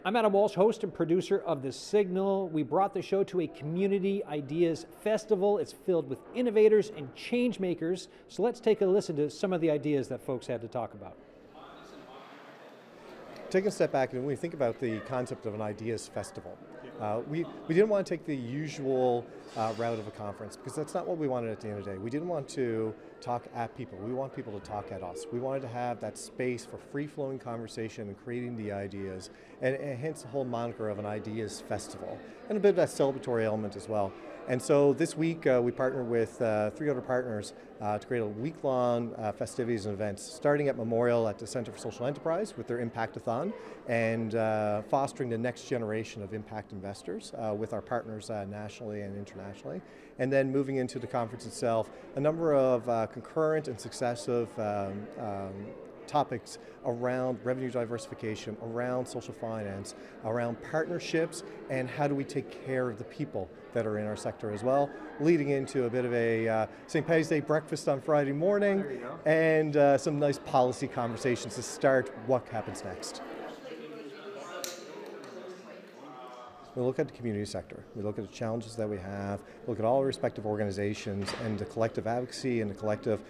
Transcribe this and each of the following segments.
I'm Adam Walsh, host and producer of The Signal. We brought the show to a Community Ideas Festival. It's filled with innovators and change makers. So let's take a listen to some of the ideas that folks had to talk about. Taking a step back, when we think about the concept of an Ideas Festival, we didn't want to take the usual route of a conference, because that's not what we wanted at the end of the day. We didn't want to talk at people. We want people to talk at us. We wanted to have that space for free-flowing conversation and creating the ideas, and hence the whole moniker of an Ideas Festival, and a bit of that celebratory element as well. And so this week we partnered with 3 other partners to create a week-long festivities and events, starting at Memorial at the Center for Social Enterprise with their Impact-a-thon, and fostering the next generation of impact investors with our partners nationally and internationally. And then moving into the conference itself, a number of concurrent and successive topics around revenue diversification, around social finance, around partnerships, and how do we take care of the people that are in our sector as well, leading into a bit of a St. Patty's Day breakfast on Friday morning, and some nice policy conversations to start what happens next. We look at the community sector, we look at the challenges that we have, look at all our respective organizations and the collective advocacy and the collective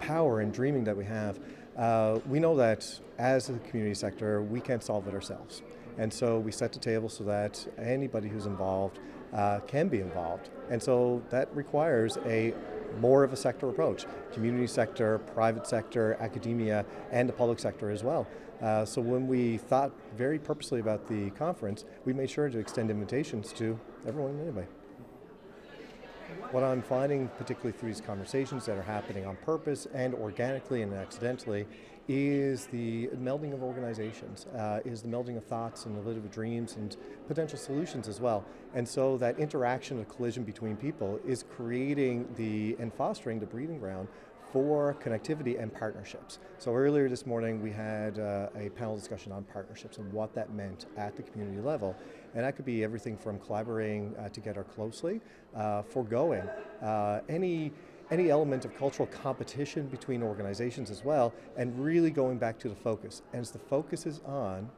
power and dreaming that we have. We know that as a community sector, we can't solve it ourselves. And so we set the table so that anybody who's involved can be involved. And so that requires more of a sector approach. Community sector, private sector, academia, and the public sector as well. So when we thought very purposely about the conference, we made sure to extend invitations to everyone and anybody. What I'm finding, particularly through these conversations that are happening on purpose and organically and accidentally, is the melding of organizations, is the melding of thoughts and a little bit of dreams and potential solutions as well. And so that interaction, the collision between people is creating and fostering the breeding ground for connectivity and partnerships. So earlier this morning we had a panel discussion on partnerships and what that meant at the community level. And that could be everything from collaborating together closely, foregoing any element of cultural competition between organizations as well, and really going back to the focus. And the focus is on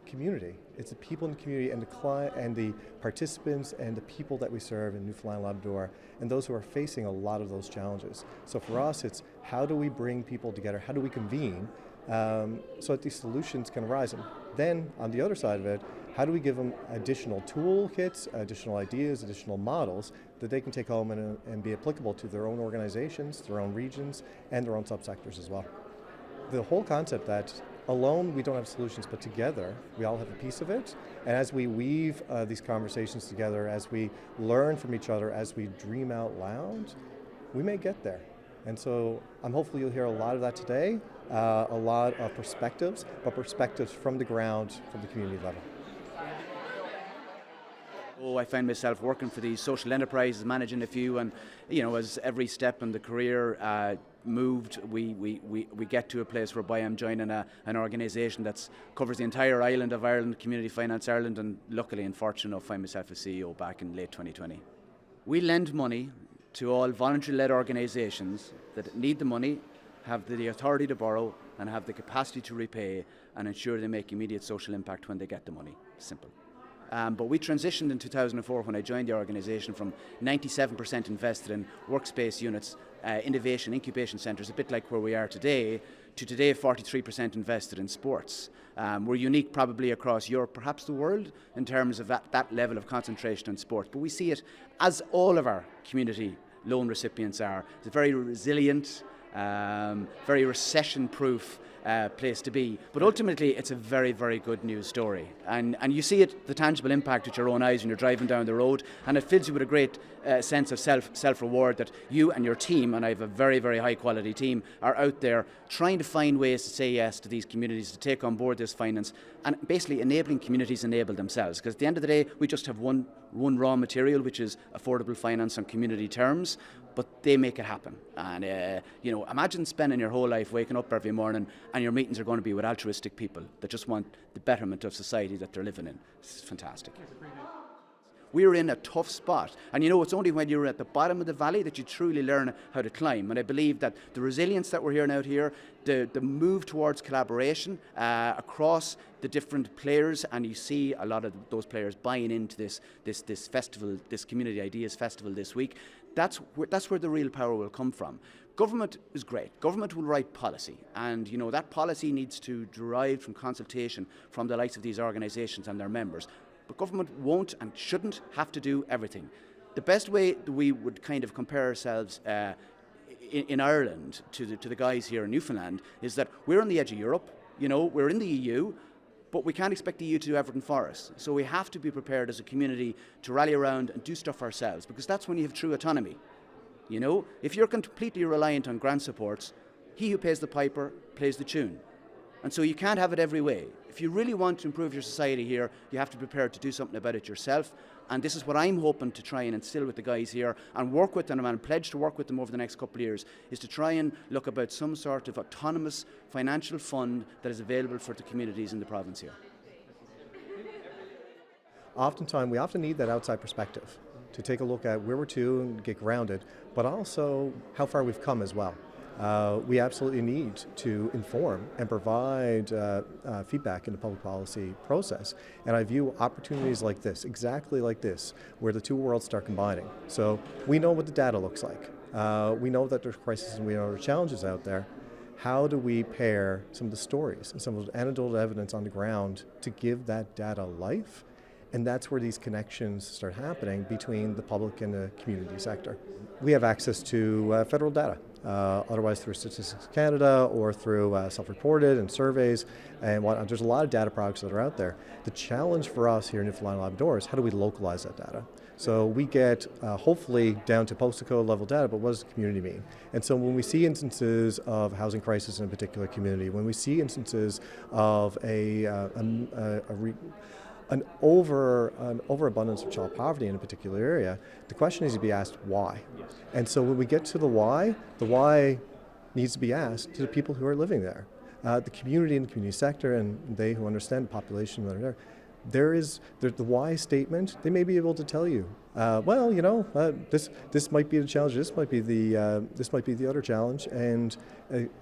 community. It's the people in the community and the client and the participants and the people that we serve in Newfoundland, Labrador, and those who are facing a lot of those challenges. So for us, it's how do we bring people together? How do we convene so that these solutions can arise? And then on the other side of it, how do we give them additional toolkits, additional ideas, additional models that they can take home and be applicable to their own organizations, their own regions, and their own subsectors as well. The whole concept that alone we don't have solutions, but together we all have a piece of it. And as we weave these conversations together, as we learn from each other, as we dream out loud, we may get there. And so I'm hopeful you'll hear a lot of that today, a lot of perspectives, but perspectives from the ground, from the community level. I find myself working for these social enterprises, managing a few, and as every step in the career moved, we get to a place whereby I'm joining an organisation that covers the entire island of Ireland, Community Finance Ireland, and luckily and fortunate enough find myself a CEO back in late 2020. We lend money to all voluntary-led organisations that need the money, have the authority to borrow, and have the capacity to repay, and ensure they make immediate social impact when they get the money. Simple. But we transitioned in 2004 when I joined the organisation from 97% invested in workspace units, innovation, incubation centres, a bit like where we are today, to today 43% invested in sports. We're unique probably across Europe, perhaps the world, in terms of that level of concentration in sports. But we see it, as all of our community loan recipients are. It's a very resilient, very recession-proof place to be. But ultimately, it's a very, very good news story. And you see it, the tangible impact with your own eyes when you're driving down the road, and it fills you with a great sense of self-reward that you and your team, and I have a very, very high-quality team, are out there trying to find ways to say yes to these communities, to take on board this finance, and basically enabling communities enable themselves. Because at the end of the day, we just have one raw material, which is affordable finance on community terms, but they make it happen. And imagine spending your whole life waking up every morning and your meetings are going to be with altruistic people that just want the betterment of society that they're living in. It's fantastic. We're in a tough spot. And you know, it's only when you're at the bottom of the valley that you truly learn how to climb. And I believe that the resilience that we're hearing out here, the move towards collaboration across the different players, and you see a lot of those players buying into this festival, this Community Ideas Festival this week, that's where the real power will come from. Government is great. Government will write policy, and you know that policy needs to derive from consultation from the likes of these organisations and their members. But government won't and shouldn't have to do everything. The best way that we would kind of compare ourselves in Ireland to the guys here in Newfoundland is that we're on the edge of Europe. You know, we're in the EU, but we can't expect the EU to do everything for us. So we have to be prepared as a community to rally around and do stuff ourselves, because that's when you have true autonomy. You know, if you're completely reliant on grant supports, he who pays the piper plays the tune. And so you can't have it every way. If you really want to improve your society here, you have to be prepared to do something about it yourself. And this is what I'm hoping to try and instill with the guys here and work with them and pledge to work with them over the next couple of years, is to try and look about some sort of autonomous financial fund that is available for the communities in the province here. Oftentimes, we often need that outside perspective to take a look at where we're to and get grounded, but also how far we've come as well. We absolutely need to inform and provide feedback in the public policy process. And I view opportunities like this, exactly like this, where the two worlds start combining. So we know what the data looks like. We know that there's crises and we know there are challenges out there. How do we pair some of the stories and some of the anecdotal evidence on the ground to give that data life? And that's where these connections start happening between the public and the community sector. We have access to federal data, otherwise through Statistics Canada or through self-reported and surveys and whatnot. There's a lot of data products that are out there. The challenge for us here in Newfoundland and Labrador is how do we localize that data? So we get hopefully down to postal code level data, but what does the community mean? And so when we see instances of housing crisis in a particular community, when we see instances of an overabundance of child poverty in a particular area, the question is to be asked why. Yes. And so when we get to the why needs to be asked to the people who are living there. The community and the community sector, and they who understand the population that are there. The why statement, they may be able to tell you, well, you know, this might be the challenge, this might be the other challenge, and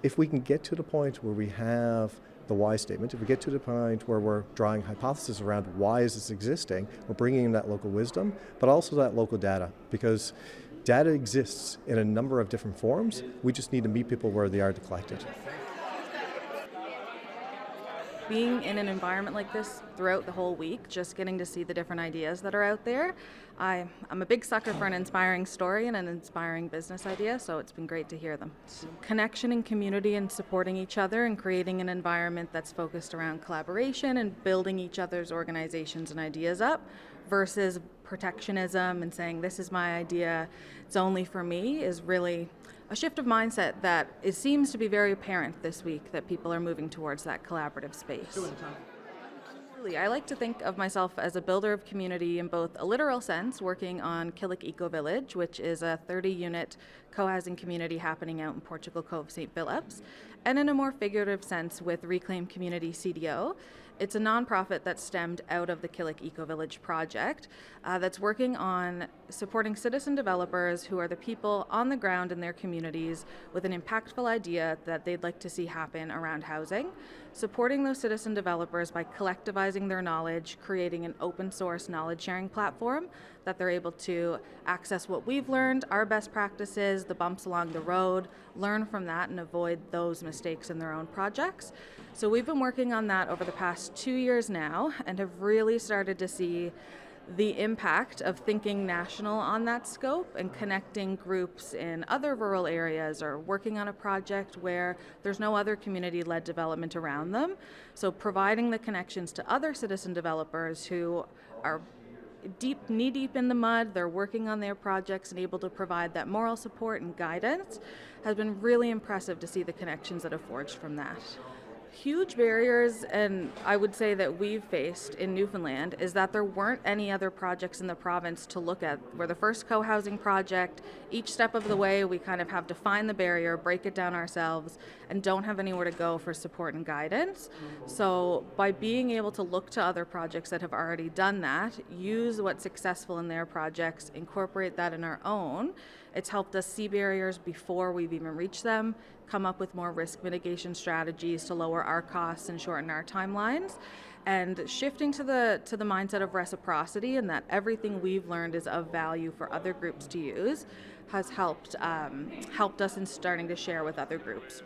if we can get to the point where we have the why statement, if we get to the point where we're drawing hypotheses around why is this existing, we're bringing in that local wisdom, but also that local data, because data exists in a number of different forms. We just need to meet people where they are to collect it. Being in an environment like this throughout the whole week, just getting to see the different ideas that are out there, I'm a big sucker for an inspiring story and an inspiring business idea, so it's been great to hear them. Connection and community and supporting each other and creating an environment that's focused around collaboration and building each other's organizations and ideas up versus protectionism and saying this is my idea, it's only for me, is really a shift of mindset that it seems to be very apparent this week that people are moving towards that collaborative space. I like to think of myself as a builder of community in both a literal sense, working on Killick Eco Village, which is a 30-unit co-housing community happening out in Portugal Cove, St. Phillips, and in a more figurative sense with Reclaim Community CDO. It's a nonprofit that stemmed out of the Killick Eco Village project that's working on supporting citizen developers who are the people on the ground in their communities with an impactful idea that they'd like to see happen around housing, supporting those citizen developers by collectivizing their knowledge, creating an open source knowledge sharing platform that they're able to access what we've learned, our best practices, the bumps along the road, learn from that and avoid those mistakes in their own projects. So we've been working on that over the past 2 years now and have really started to see the impact of thinking national on that scope and connecting groups in other rural areas or working on a project where there's no other community-led development around them. So providing the connections to other citizen developers who are knee-deep in the mud, they're working on their projects and able to provide that moral support and guidance has been really impressive to see the connections that have forged from that. Huge barriers, and I would say that we've faced in Newfoundland, is that there weren't any other projects in the province to look at. We're the first co-housing project. Each step of the way we kind of have to find the barrier, break it down ourselves, and don't have anywhere to go for support and guidance. So by being able to look to other projects that have already done that, use what's successful in their projects, incorporate that in our own, it's helped us see barriers before we've even reached them, come up with more risk mitigation strategies to lower our costs and shorten our timelines. And shifting to the mindset of reciprocity, and that everything we've learned is of value for other groups to use, has helped us in starting to share with other groups.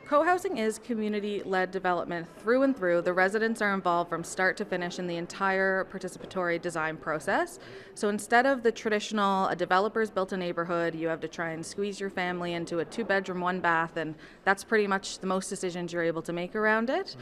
Co-housing is community-led development through and through. The residents are involved from start to finish in the entire participatory design process. So instead of the traditional, a developer's built a neighborhood, you have to try and squeeze your family into a 2-bedroom, 1-bath, and that's pretty much the most decisions you're able to make around it.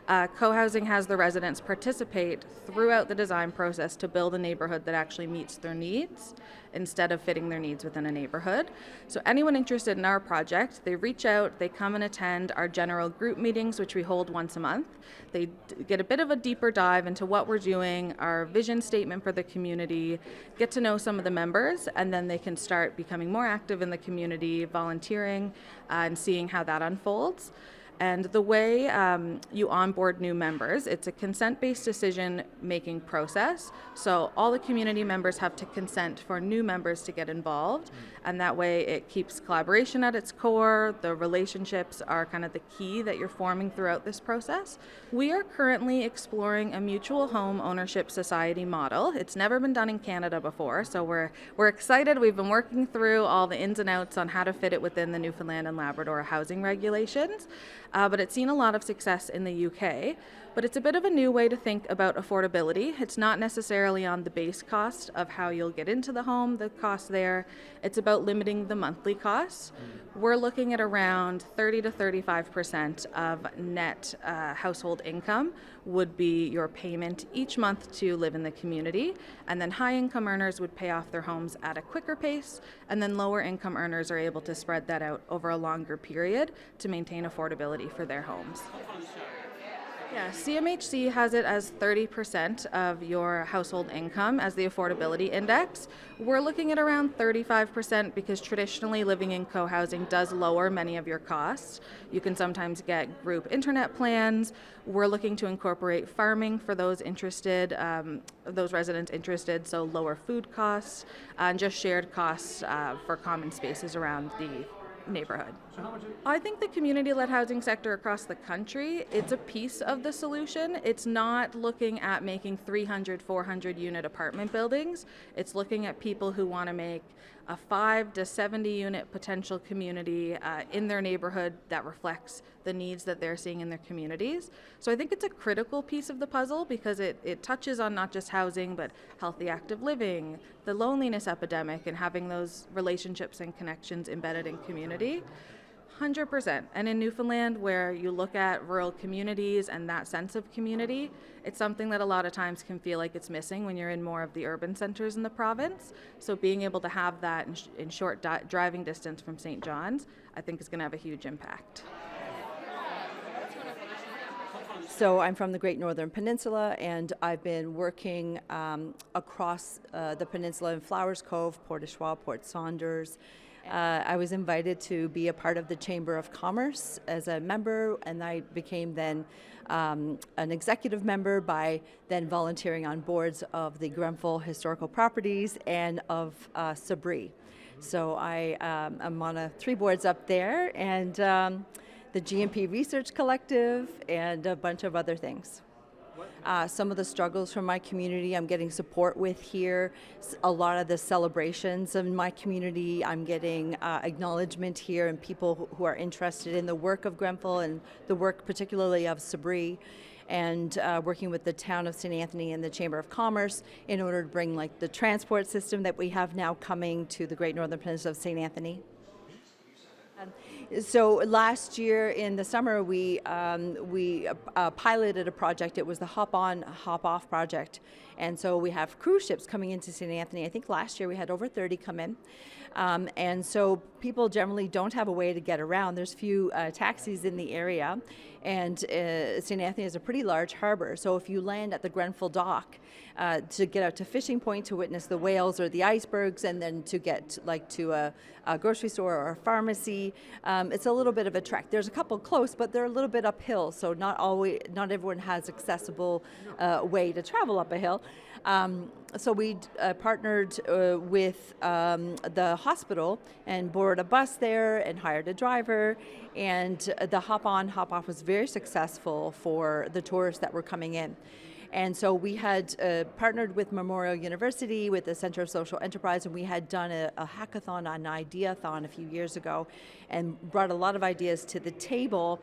Co-housing has the residents participate throughout the design process to build a neighborhood that actually meets their needs instead of fitting their needs within a neighborhood. So anyone interested in our project, they reach out, they come and attend our general group meetings, which we hold once a month. They get a bit of a deeper dive into what we're doing, our vision statement for the community, get to know some of the members, and then they can start becoming more active in the community, volunteering, and seeing how that unfolds. And the way you onboard new members, it's a consent-based decision-making process. So all the community members have to consent for new members to get involved. And that way it keeps collaboration at its core. The relationships are kind of the key that you're forming throughout this process. We are currently exploring a mutual home ownership society model. It's never been done in Canada before, so we're excited. We've been working through all the ins and outs on how to fit it within the Newfoundland and Labrador housing regulations. But it's seen a lot of success in the UK. But it's a bit of a new way to think about affordability. It's not necessarily on the base cost of how you'll get into the home, the cost there. It's about limiting the monthly costs. We're looking at around 30 to 35% of net household income would be your payment each month to live in the community. And then high income earners would pay off their homes at a quicker pace. And then lower income earners are able to spread that out over a longer period to maintain affordability for their homes. Yeah, CMHC has it as 30% of your household income as the affordability index. We're looking at around 35% because traditionally living in co-housing does lower many of your costs. You can sometimes get group internet plans. We're looking to incorporate farming for those interested, those residents interested, so lower food costs and just shared costs for common spaces around the neighborhood. I think the community-led housing sector across the country, it's a piece of the solution. It's not looking at making 300, 400 unit apartment buildings. It's looking at people who want to make a 5 to 70 unit potential community in their neighborhood that reflects the needs that they're seeing in their communities. So I think it's a critical piece of the puzzle because it touches on not just housing, but healthy active living, the loneliness epidemic, and having those relationships and connections embedded in community. 100%. And in Newfoundland, where you look at rural communities and that sense of community, it's something that a lot of times can feel like it's missing when you're in more of the urban centers in the province. So being able to have that in short driving distance from St. John's, I think is going to have a huge impact. So I'm from the Great Northern Peninsula, and I've been working across the peninsula in Flowers Cove, Port au Choix, Port Saunders. I was invited to be a part of the Chamber of Commerce as a member, and I became then an executive member by then volunteering on boards of the Grenfell Historical Properties and of Sabri. So I'm on 3 boards up there, and the GMP Research Collective, and a bunch of other things. Some of the struggles from my community I'm getting support with here. A lot of the celebrations in my community, I'm getting acknowledgement here, and people who are interested in the work of Grenfell and the work particularly of Sabri, and working with the town of St. Anthony and the Chamber of Commerce in order to bring like the transport system that we have now coming to the Great Northern Peninsula of St. Anthony. So last year in the summer, we piloted a project. It was the Hop On, Hop Off project. And so we have cruise ships coming into St. Anthony. I think last year we had over 30 come in. And so people generally don't have a way to get around. There's few taxis in the area, and St. Anthony has a pretty large harbor. So if you land at the Grenfell dock to get out to Fishing Point to witness the whales or the icebergs, and then to get like to a grocery store or a pharmacy, it's a little bit of a trek. There's a couple close, but they're a little bit uphill. So not everyone has accessible way to travel up a hill. So we partnered with the hospital and borrowed a bus there and hired a driver, and the hop-on, hop-off was very successful for the tourists that were coming in. And so we had partnered with Memorial University, with the Center of Social Enterprise, and we had done a hackathon, an idea-thon a few years ago, and brought a lot of ideas to the table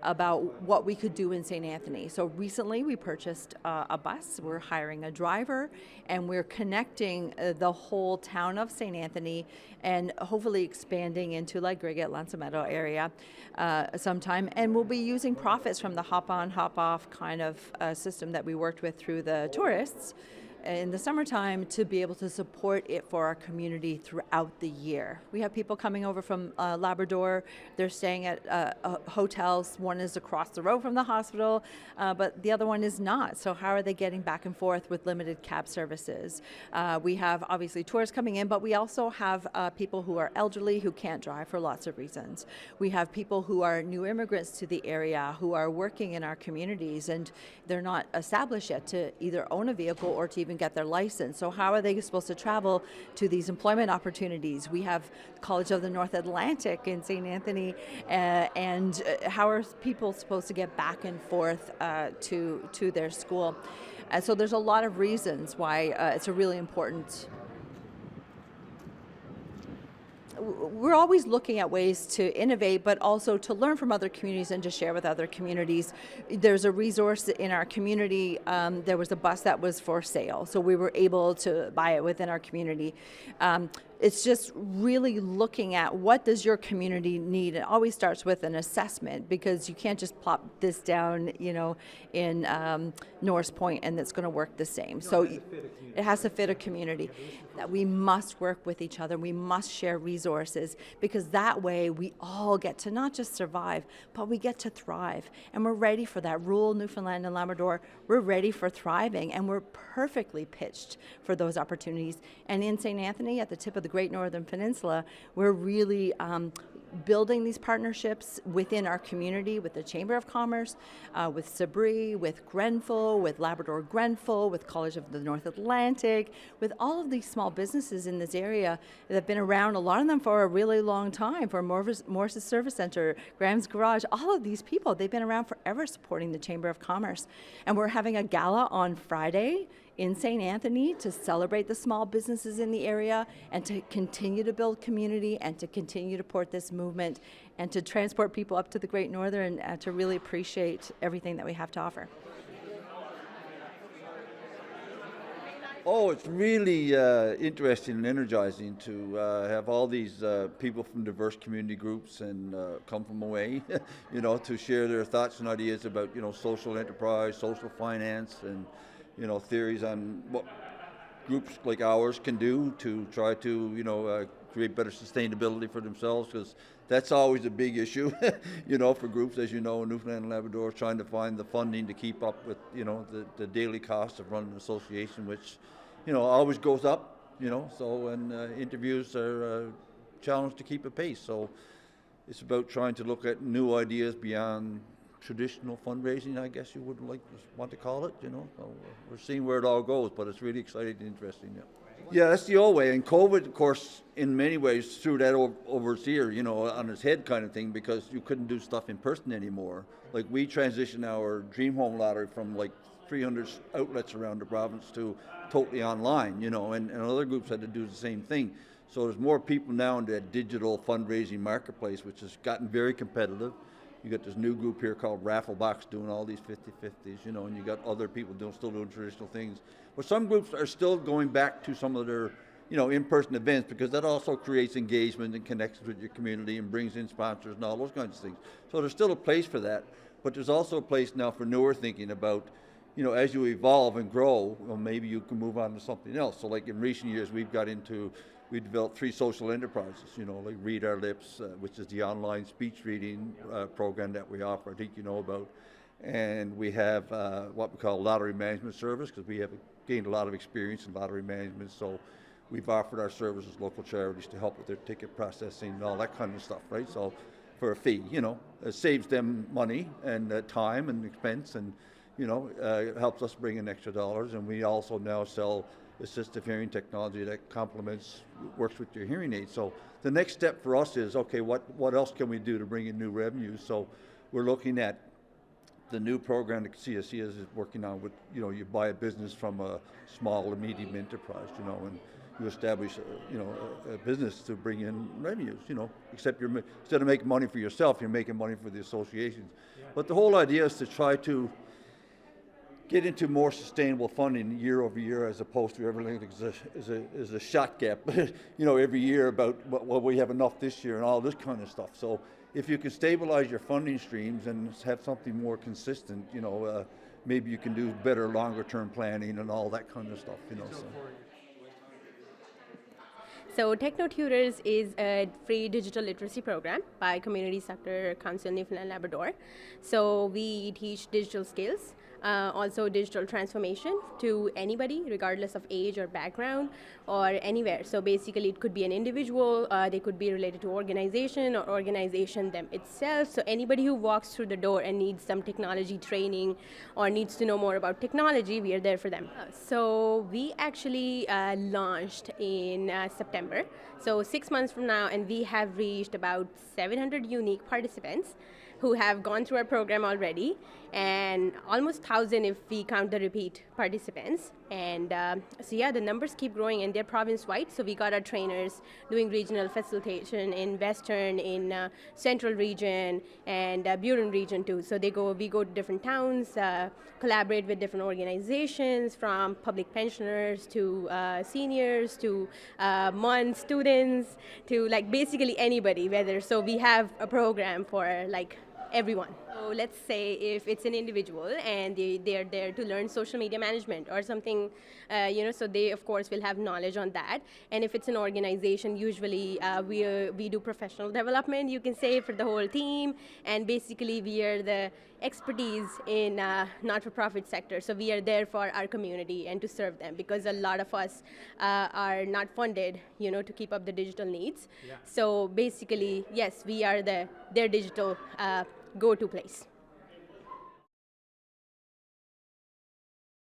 about what we could do in St. Anthony. So recently we purchased a bus, we're hiring a driver, and we're connecting the whole town of St. Anthony and hopefully expanding into like Griget, Lansameadow area sometime. And we'll be using profits from the hop-on, hop-off kind of system that we worked with through the tourists in the summertime to be able to support it for our community throughout the year. We have people coming over from Labrador. They're staying at hotels. One is across the road from the hospital, but the other one is not. So how are they getting back and forth with limited cab services? We have obviously tourists coming in, but we also have people who are elderly who can't drive for lots of reasons. We have people who are new immigrants to the area who are working in our communities, and they're not established yet to either own a vehicle or to even get their license. So how are they supposed to travel to these employment opportunities? We have College of the North Atlantic in St. Anthony, and how are people supposed to get back and forth to their school? So there's a lot of reasons why it's a really important. We're always looking at ways to innovate, but also to learn from other communities and to share with other communities. There's a resource in our community. There was a bus that was for sale, so we were able to buy it within our community. It's just really looking at what does your community need. It always starts with an assessment, because you can't just plop this down, in Norris Point and it's going to work the same. So it has to fit a community. That we must work with each other. We must share resources, because that way we all get to not just survive, but we get to thrive. And we're ready for that. Rural Newfoundland and Labrador, we're ready for thriving, and we're perfectly pitched for those opportunities. And in St. Anthony, at the tip of the Great Northern Peninsula, we're really building these partnerships within our community with the Chamber of Commerce, with Sabri, with Grenfell, with Labrador Grenfell, with College of the North Atlantic, with all of these small businesses in this area that have been around, a lot of them for a really long time, for Morris's Service Center, Graham's Garage, all of these people, they've been around forever supporting the Chamber of Commerce. And we're having a gala on Friday in St. Anthony to celebrate the small businesses in the area and to continue to build community and to continue to support this movement and to transport people up to the Great Northern and to really appreciate everything that we have to offer. Oh, it's really interesting and energizing to have all these people from diverse community groups and come from away, to share their thoughts and ideas about, social enterprise, social finance, and theories on what groups like ours can do to try to, create better sustainability for themselves, because that's always a big issue, for groups, as in Newfoundland and Labrador, trying to find the funding to keep up with, the daily cost of running an association, which, always goes up, and interviews are challenged to keep a pace. So it's about trying to look at new ideas beyond traditional fundraising, I guess you would want to call it, So we're seeing where it all goes, but it's really exciting and interesting, yeah. Yeah, that's the old way, and COVID, of course, in many ways threw that over its ear, on its head kind of thing, because you couldn't do stuff in person anymore. Like, we transitioned our Dream Home Lottery from 300 outlets around the province to totally online, and other groups had to do the same thing. So there's more people now in that digital fundraising marketplace, which has gotten very competitive. You got this new group here called Rafflebox doing all these 50-50s, and you got other people still doing traditional things. But some groups are still going back to some of their, in-person events, because that also creates engagement and connections with your community and brings in sponsors and all those kinds of things. So there's still a place for that, but there's also a place now for newer thinking about, as you evolve and grow, maybe you can move on to something else. So like in recent years, we've we developed 3 social enterprises, like Read Our Lips, which is the online speech reading program that we offer, I think you know about. And we have what we call lottery management service, because we have gained a lot of experience in lottery management, so we've offered our services to local charities to help with their ticket processing and all that kind of stuff, right? So for a fee, it saves them money and time and expense, and it helps us bring in extra dollars. And we also now sell assistive hearing technology that works with your hearing aid. So the next step for us is, okay, what else can we do to bring in new revenues? So we're looking at the new program that CSC is working on with, you buy a business from a small or medium enterprise, and you establish, a business to bring in revenues, except instead of making money for yourself, you're making money for the associations. Yeah. But the whole idea is to try to get into more sustainable funding year over year, as opposed to everything is a shot gap, every year about, well, we have enough this year and all this kind of stuff. So if you can stabilize your funding streams and have something more consistent, maybe you can do better longer term planning and all that kind of stuff, So. So TechnTors is a free digital literacy program by Community Sector Council Newfoundland Labrador. So we teach digital skills, also digital transformation to anybody regardless of age or background or anywhere. So basically it could be an individual, they could be related to organization or organization them itself. So anybody who walks through the door and needs some technology training or needs to know more about technology, we are there for them. So we actually launched in September, so 6 months from now, and we have reached about 700 unique participants who have gone through our program already, and almost 1,000 if we count the repeat participants. And so yeah, the numbers keep growing, and they're province-wide. So we got our trainers doing regional facilitation in Western, in Central region, and Burin region too. So we go to different towns, collaborate with different organizations, from public pensioners to seniors to MUN students to basically anybody, so we have a program for everyone. So let's say if it's an individual and they're there to learn social media management or something, so they of course will have knowledge on that. And if it's an organization, usually we do professional development, you can say, for the whole team. And basically we are the expertise in not-for-profit sector. So we are there for our community and to serve them, because a lot of us are not funded, to keep up the digital needs. Yeah. So basically, yes, we are their digital go-to place.